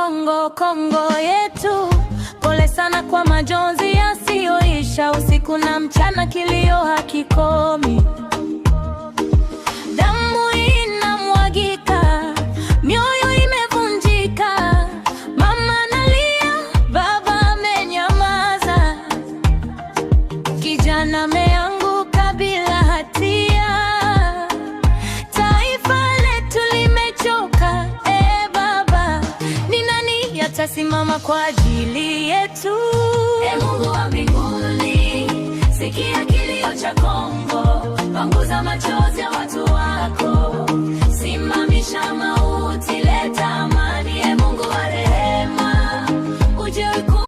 Kongo, Kongo yetu, pole sana kwa majonzi yasiyoisha, usiku na mchana kilio hakikomi. Damu inamwagika, mioyo imevunjika, mama analia, baba amenyamaza, kijana ameanguka bila hatia. Taifa letu limechoka, baba, ni nani atasimama kwa ajili yetu? Mungu wa mbinguni, sikia kilio cha Kongo, panguza machozi ya watu wako, simamisha mauti.